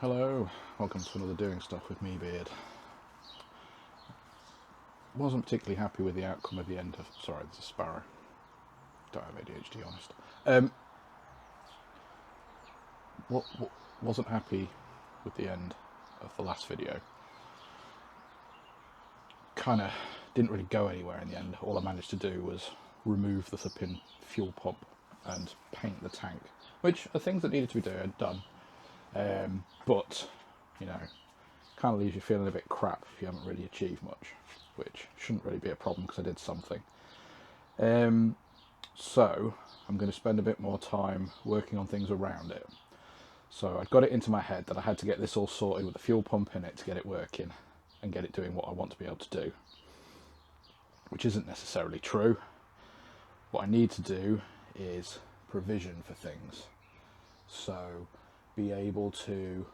Hello, welcome to another Doing Stuff with me, Beard. Wasn't particularly happy with the outcome of the end of... Sorry, there's a sparrow. Don't have ADHD, honest. Wasn't happy with the end of the last video. Kind of didn't really go anywhere in the end. All I managed to do was remove the flipping fuel pump and paint the tank, which are things that needed to be done. But, you know, kind of leaves you feeling a bit crap if you haven't really achieved much, which shouldn't really be a problem because I did something. So I'm going to spend a bit more time working on things around it. So I'd got it into my head that I had to get this all sorted with the fuel pump in it to get it working and get it doing what I want to be able to do, which isn't necessarily true. What I need to do is provision for things. So be able to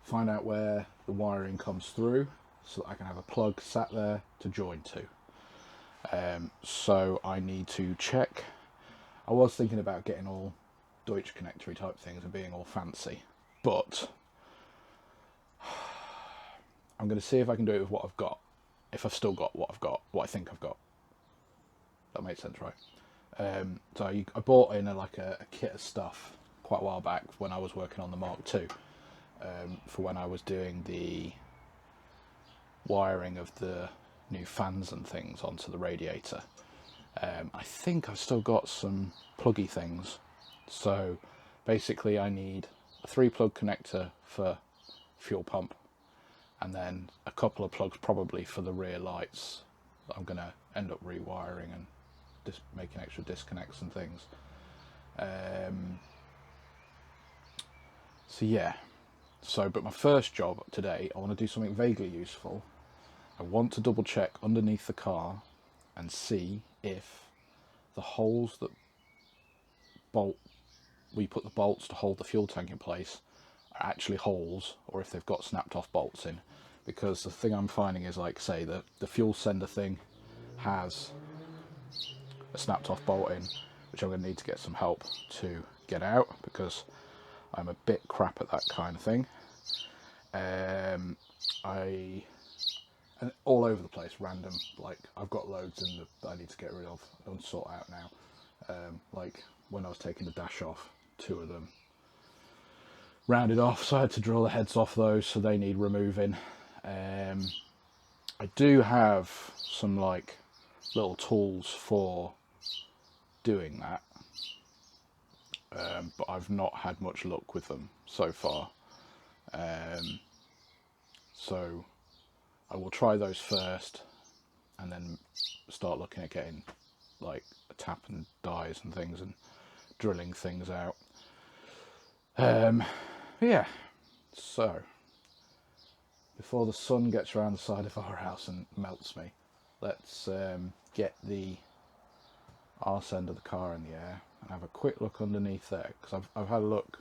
find out where the wiring comes through so that I can have a plug sat there to join to. So I need to check. I was thinking about getting all Deutsch connectory type things and being all fancy, but I'm going to see if I can do it with what I've got, if I've still got what I've got, what I think I've got. That makes sense, right? So I bought in a kit of stuff quite a while back when I was working on the Mark II, for when I was doing the wiring of the new fans and things onto the radiator. I think I've still got some pluggy things. So basically I need a 3-plug connector for fuel pump, and then a couple of plugs probably for the rear lights that I'm going to end up rewiring and just making extra disconnects and things. So yeah, but my first job today, I want to do something vaguely useful. I want to double check underneath the car and see if the holes that we put the bolts to hold the fuel tank in place are actually holes, or if they've got snapped off bolts in. Because the thing I'm finding is, like, say, the fuel sender thing has a snapped off bolt in, which I'm going to need to get some help to get out, because I'm a bit crap at that kind of thing. And all over the place, random, like I've got loads in that I need to get rid of and sort out now. Like when I was taking the dash off, 2 of them rounded off, so I had to drill the heads off those, so they need removing. I do have some like little tools for doing that. But I've not had much luck with them so far. So I will try those first and then start looking at getting like a tap and dies and things and drilling things out. Yeah, so before the sun gets around the side of our house and melts me, let's get the arse end of the car in the air and have a quick look underneath there, because I've had a look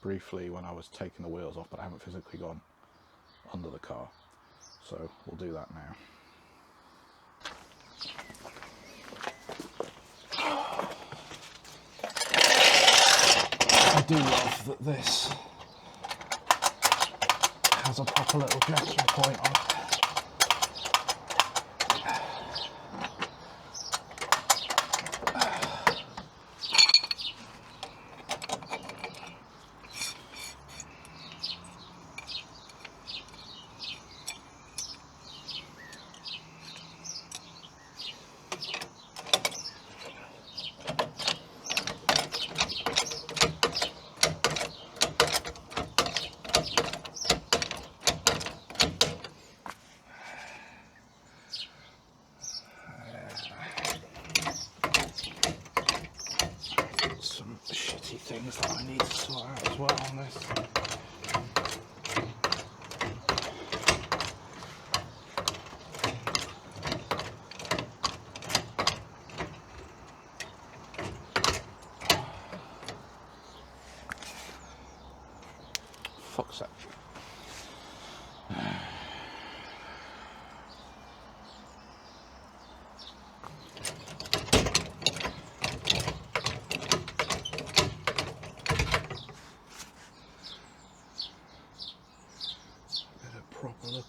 briefly when I was taking the wheels off, but I haven't physically gone under the car, so we'll do that now. I do love that this has a proper little junction point on it. Some shitty things that I need to sort out as well on this. Fuck's sake.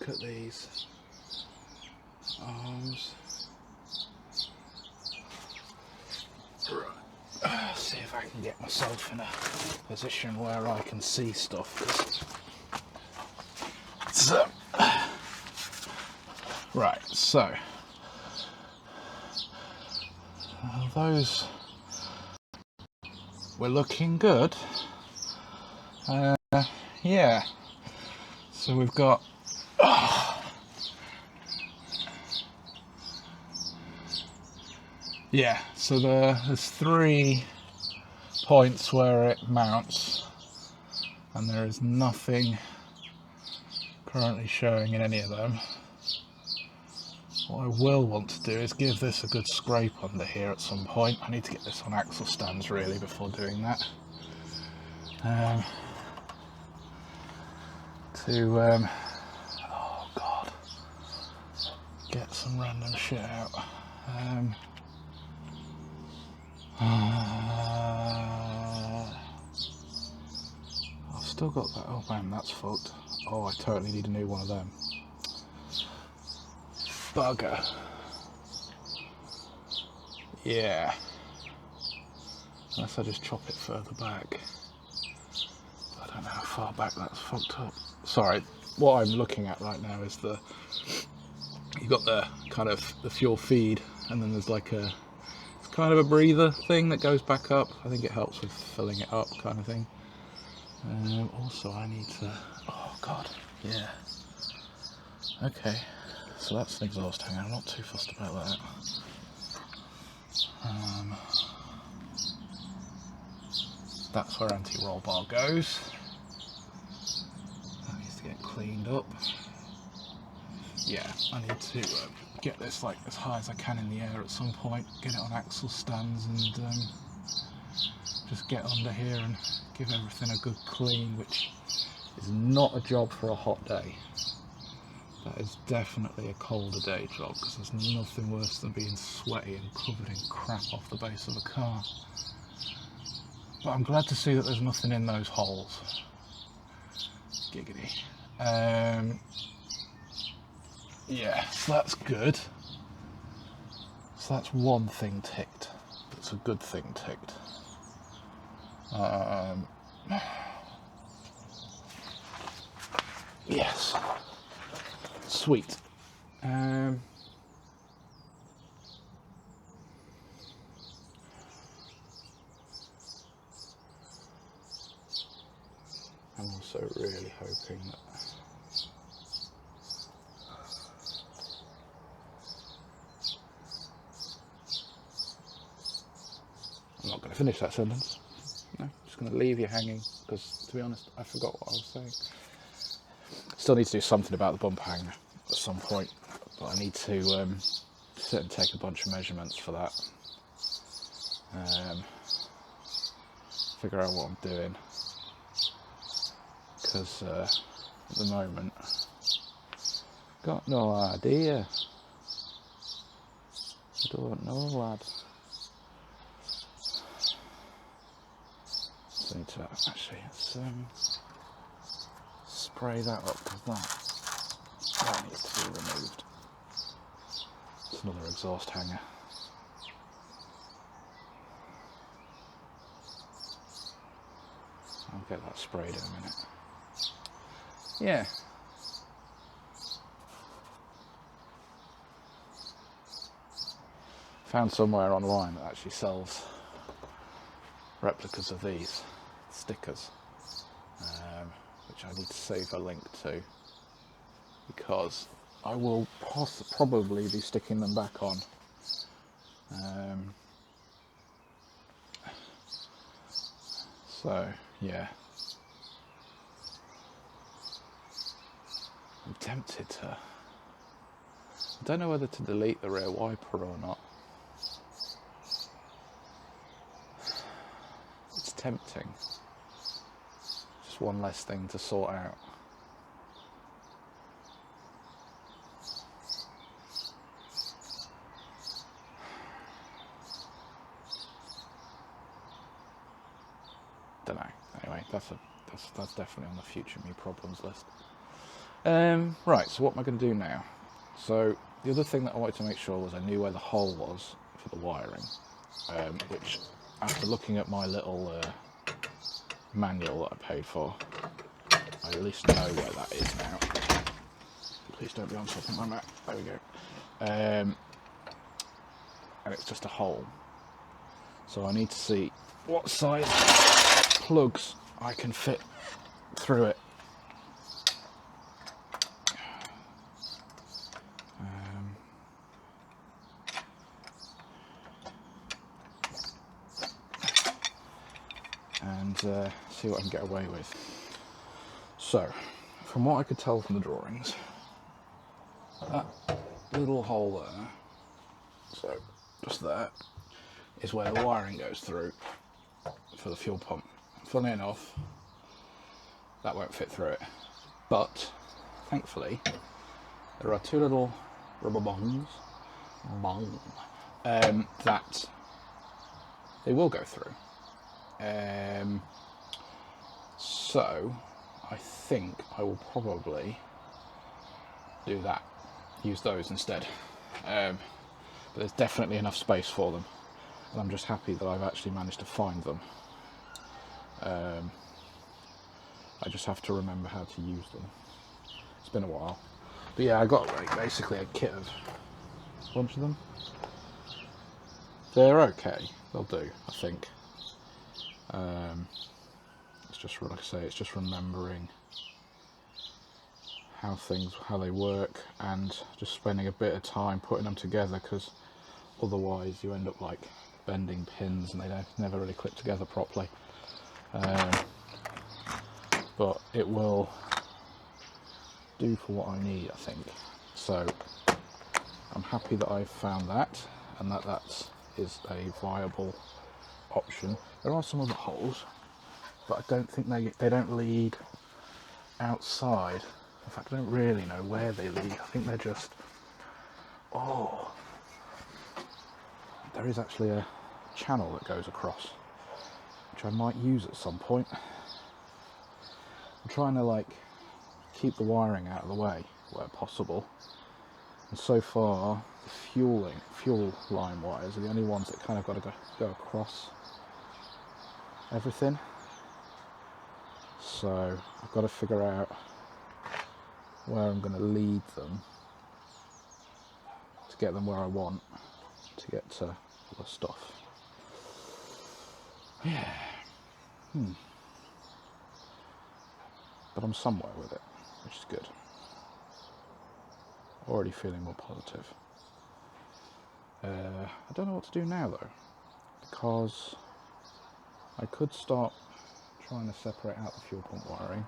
look at these arms. Right. See if I can get myself in a position where I can see stuff. So, right, so those were looking good. Yeah, so we've got yeah, so there's 3 points where it mounts, and there is nothing currently showing in any of them. What I will want to do is give this a good scrape under here at some point. I need to get this on axle stands really before doing that. Oh god, get some random shit out. I've still got that. Oh man, that's fucked. Oh, I totally need a new one of them. Bugger. Yeah. Unless I just chop it further back. I don't know how far back that's fucked up. Sorry, what I'm looking at right now is you've got the kind of the fuel feed, and then there's like it's kind of a breather thing that goes back up. I think it helps with filling it up, kind of thing. Also, I need to. Oh god, yeah. Okay, so that's an exhaust hanger. I'm not too fussed about that. That's where anti-roll bar goes. That needs to get cleaned up. Yeah, I need to get this like as high as I can in the air at some point, get it on axle stands, and just get under here and give everything a good clean, which is not a job for a hot day. That is definitely a colder day job, because there's nothing worse than being sweaty and covered in crap off the base of a car. But I'm glad to see that there's nothing in those holes. Giggity. Yeah, so that's good. So that's one thing ticked. That's a good thing ticked. Yes. Sweet. I'm also really hoping that I'm not going to finish that sentence. No, I'm just going to leave you hanging, because to be honest, I forgot what I was saying. Still need to do something about the bumper hanger at some point, but I need to sit and take a bunch of measurements for that. Figure out what I'm doing, because at the moment, got no idea. I don't know, lad. So I need to actually spray that up, because that needs to be removed. It's another exhaust hanger. I'll get that sprayed in a minute. Yeah. Found somewhere online that actually sells replicas of these stickers, which I need to save a link to, because I will probably be sticking them back on. So yeah, I'm tempted to. I don't know whether to delete the rear wiper or not. It's tempting. Just one less thing to sort out. Don't know. Anyway, that's definitely on the future me problems list. Right, so what am I going to do now? So the other thing that I wanted to make sure was I knew where the hole was for the wiring, which after looking at my little manual that I paid for, I at least know where that is now. Please don't be on top of my Mac. There we go. And it's just a hole. So I need to see what size plugs I can fit through it. And see what I can get away with. So, from what I could tell from the drawings, that little hole there, so just there, is where the wiring goes through for the fuel pump. Funnily enough, that won't fit through it, but thankfully there are two little rubber bongs that they will go through. So I think I will probably do that, use those instead, but there's definitely enough space for them, and I'm just happy that I've actually managed to find them. I just have to remember how to use them. It's been a while, but yeah, I got like basically a kit of a bunch of them. They're okay, they'll do, I think. It's just, like I say, it's just remembering how they work, and just spending a bit of time putting them together, because otherwise you end up like bending pins and they never really click together properly. But it will do for what I need, I think. So I'm happy that I've found that, and that is a viable option. There are some other holes, but I don't think they don't lead outside. In fact, I don't really know where they lead. I think they're just... Oh! There is actually a channel that goes across, which I might use at some point. I'm trying to like keep the wiring out of the way where possible. And so far, the fuel line wires are the only ones that kind of got to go across everything. So I've got to figure out where I'm going to lead them to get them where I want to get to all the stuff. Yeah. But I'm somewhere with it, which is good. Already feeling more positive. I don't know what to do now though, because I could start trying to separate out the fuel pump wiring.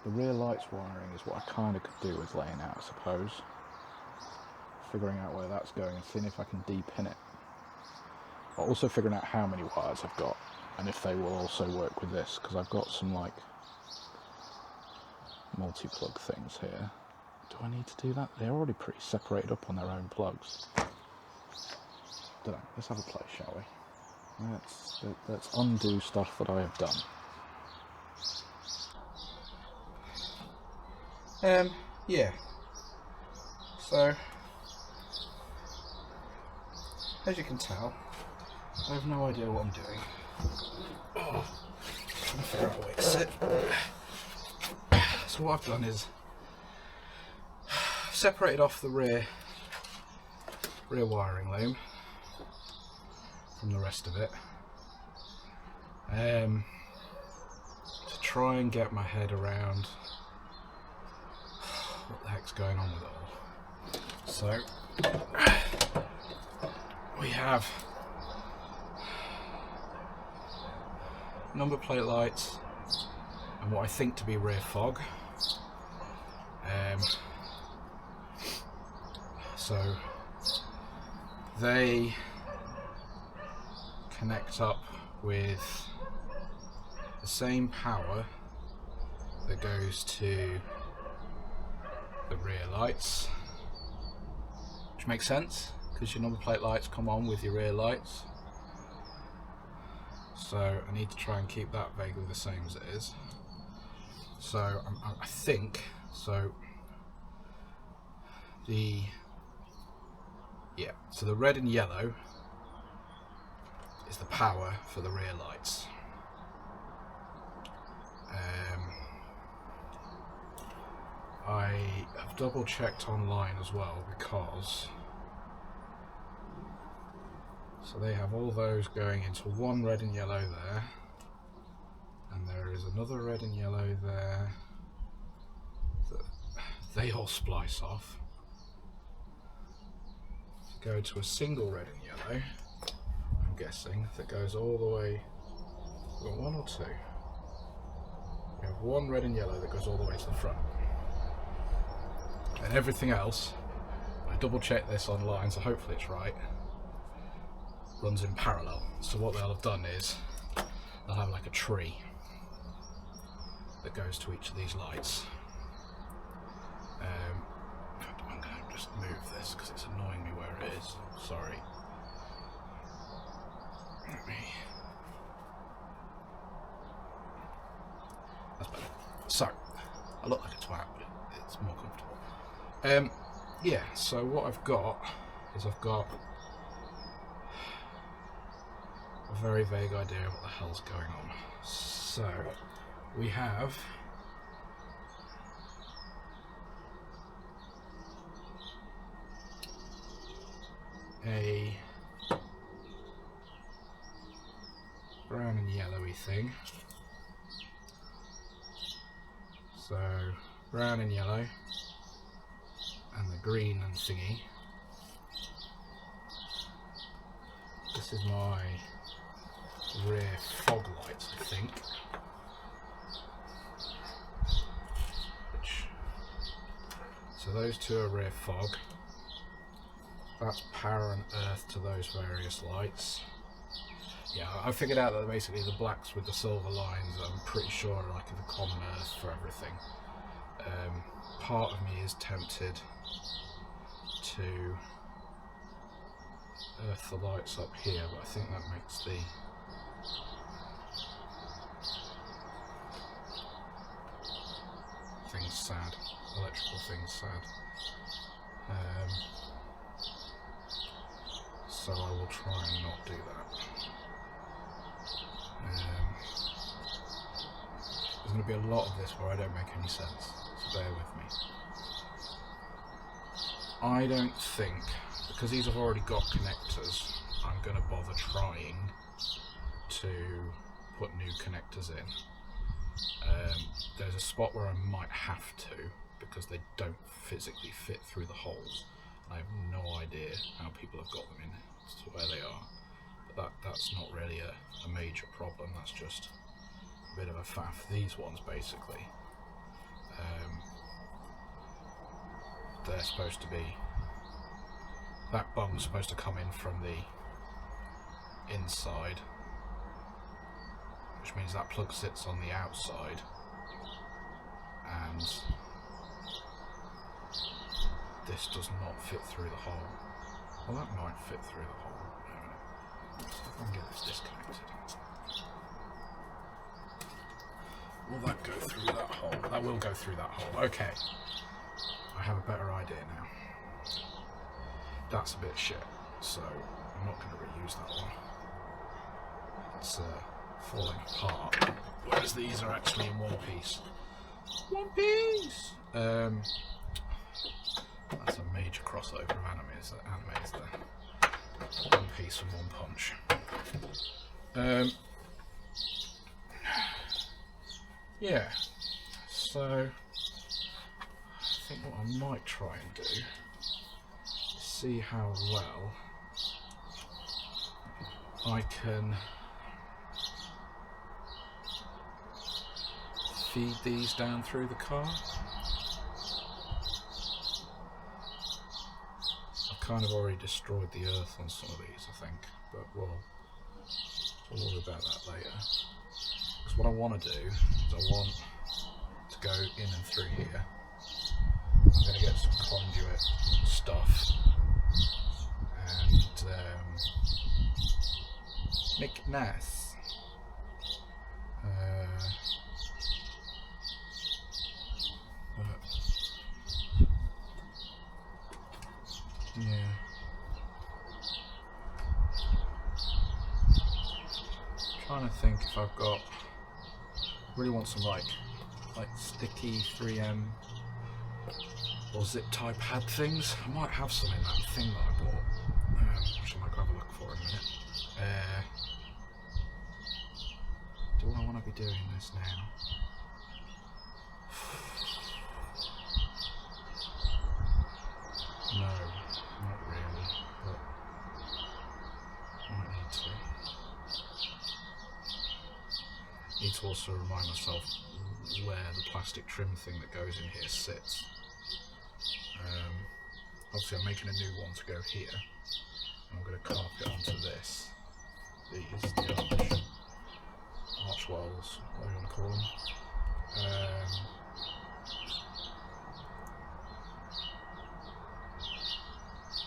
The rear lights wiring is what I kind of could do with laying out, I suppose. Figuring out where that's going and seeing if I can de-pin it. But also figuring out how many wires I've got and if they will also work with this, because I've got some like multi-plug things here. Do I need to do that? They're already pretty separated up on their own plugs. Don't know. Let's have a play, shall we? Let's undo stuff that I have done. Yeah. So, as you can tell, I have no idea what I'm doing. Oh, trying to figure out a way to sit. So what I've done is separated off the rear wiring loom from the rest of it, to try and get my head around what the heck's going on with it all. So we have number plate lights and what I think to be rear fog. So they connect up with the same power that goes to the rear lights, which makes sense because your number plate lights come on with your rear lights. So I need to try and keep that vaguely the same as it is. So I think so. So the red and yellow is the power for the rear lights. I have double checked online as well, because so they have all those going into one red and yellow there, and there is another red and yellow there that they all splice off to go to a single red and yellow, I'm guessing, that goes all the way. We've got one or two. We have one red and yellow that goes all the way to the front. And everything else, I double checked this online, so hopefully it's right, runs in parallel. So what they'll have done is they'll have like a tree that goes to each of these lights. I'm going to just move this because it's annoying me where it is. Sorry. That's better. So I look like a twat, but it's more comfortable. Yeah, so what I've got is I've got a very vague idea of what the hell's going on. So we have a brown and yellowy thing. So brown and yellow, and the green and thingy. This is my rear fog lights, I think. So those two are rear fog. That's power and earth to those various lights. Yeah, I figured out that basically the blacks with the silver lines, I'm pretty sure, are like the common earth for everything. Part of me is tempted to earth the lights up here, but I think that makes the things sad, electrical things sad. So I will try and not do that. There's going to be a lot of this where I don't make any sense, so bear with me. I don't think, because these have already got connectors, I'm going to bother trying to put new connectors in. There's a spot where I might have to, because they don't physically fit through the holes. I have no idea how people have got them in to where they are, but that's not really a major problem. That's just a bit of a faff. These ones basically, they're supposed to be, that bung's supposed to come in from the inside, which means that plug sits on the outside, and this does not fit through the hole. Well, that might fit through the hole. Let's see if I can get this disconnected. Will that go through that hole? That will go through that hole. Okay. I have a better idea now. That's a bit shit, so I'm not going to reuse that one. It's falling apart. Whereas these are actually in one piece. One piece! That's a major crossover of animes there. One piece and one punch. Yeah, so I think what I might try and do is see how well I can feed these down through the car. I've kind of already destroyed the earth on some of these, I think, but we'll worry about that later. Because what I want to do is I want to go in and through here. I'm going to get some conduit stuff and make it nice. Trying to think if I've got. Really want some like sticky 3M or zip tie pad things. I might have some in that thing that I bought, which I might go have a look for in a minute. Do I want to be doing this now? No, not really, but I might need to. Need to also remind myself where the plastic trim thing that goes in here sits. Obviously I'm making a new one to go here. I'm going to carp it onto this. The arch wells, what do you want to call them?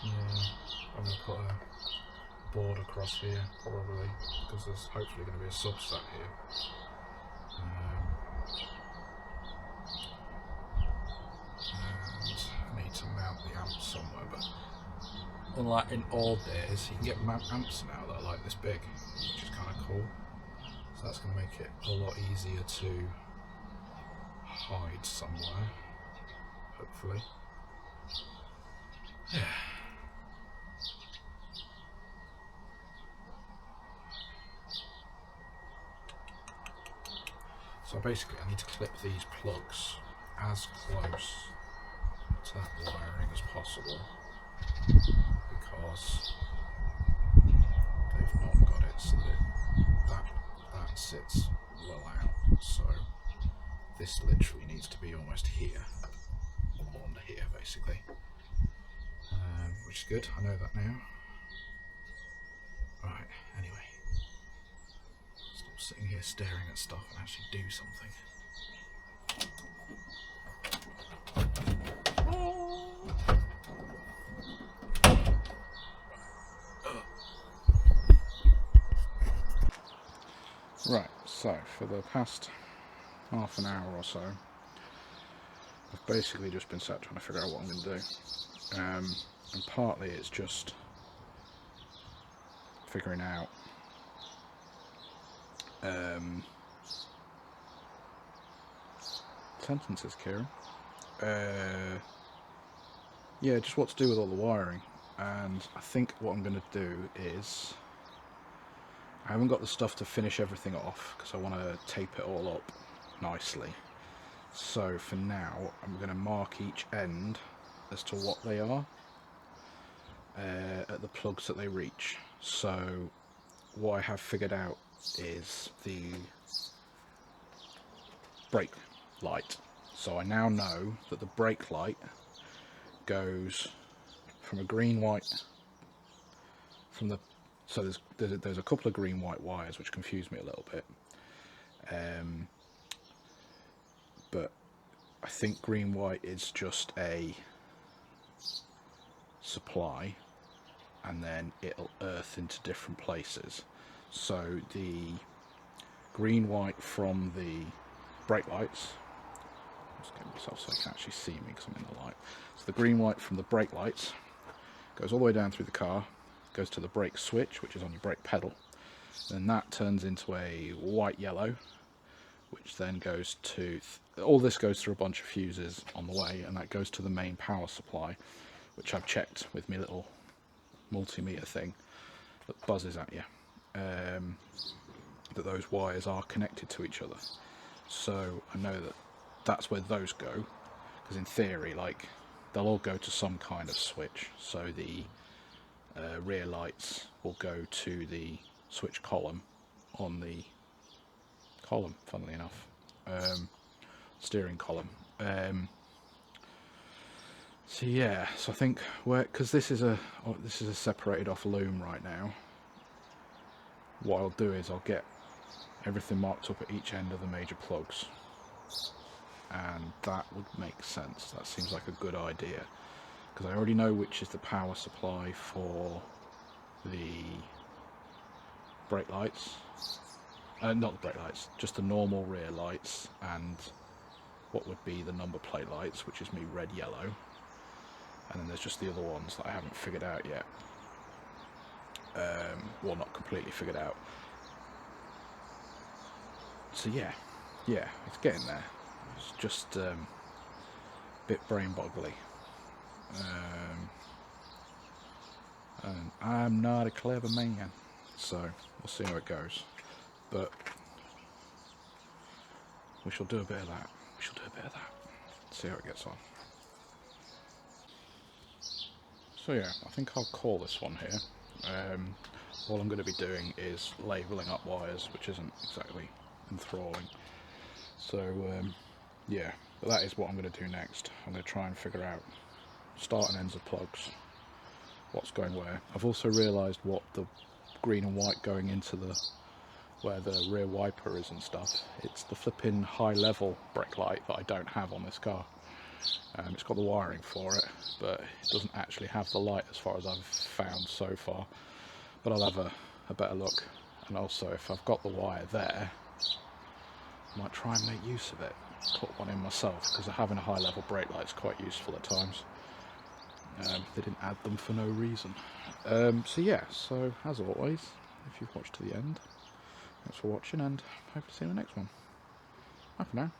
Yeah, I'm going to put a board across here probably, because there's hopefully going to be a subset here. And I need to mount the amps somewhere, but unlike in old days, you can get amps now that are like this big, which is kind of cool. So that's going to make it a lot easier to hide somewhere, hopefully. Yeah. So basically I need to clip these plugs as close to that wiring as possible, because they've not got it so that sits well out. So this literally needs to be almost here, or under here basically, which is good, I know that now. Right, anyway. Stop sitting here staring at stuff and actually do something. Right, so for the past half an hour or so, I've basically just been sat trying to figure out what I'm going to do. And partly it's just figuring out sentences, Kieran. Yeah, just what to do with all the wiring. And I think what I'm going to do is, I haven't got the stuff to finish everything off because I want to tape it all up nicely. So for now, I'm going to mark each end as to what they are at the plugs that they reach. So what I have figured out is the brake light. So I now know that the brake light goes from a green-white from the. So there's a couple of green-white wires which confuse me a little bit, but I think green-white is just a supply, and then it'll earth into different places. So the green-white from the brake lights. Just get myself so I can actually see me because I'm in the light. So the green-white from the brake lights goes all the way down through the car. Goes to the brake switch, which is on your brake pedal, then that turns into a white yellow, which then goes to all this goes through a bunch of fuses on the way, and that goes to the main power supply, which I've checked with my little multimeter thing that buzzes at you, that those wires are connected to each other. So I know that that's where those go, because in theory, like, they'll all go to some kind of switch. So the rear lights will go to the switch column on the column, funnily enough, steering column. So yeah, so I think because this is a separated off loom right now, what I'll do is I'll get everything marked up at each end of the major plugs, and that would make sense. That seems like a good idea, because I already know which is the power supply for the brake lights, not the brake lights, just the normal rear lights, and what would be the number plate lights, which is me red, yellow, and then there's just the other ones that I haven't figured out yet. Well, not completely figured out. So yeah, it's getting there. It's just a bit brain boggly. And I'm not a clever man, so we'll see how it goes. But we shall do a bit of that. See how it gets on. So yeah, I think I'll call this one here. All I'm going to be doing is labelling up wires, which isn't exactly enthralling. So yeah, but that is what I'm going to do next. I'm going to try and figure out start and ends of plugs, what's going where. I've also realised what the green and white going into the where the rear wiper is and stuff. It's the flipping high level brake light that I don't have on this car. It's got the wiring for it, but it doesn't actually have the light as far as I've found so far. But I'll have a better look. And also, if I've got the wire there, I might try and make use of it. Put one in myself, because having a high level brake light is quite useful at times. They didn't add them for no reason. So yeah, so as always, if you've watched to the end, thanks for watching, and hope to see you in the next one. Bye for now.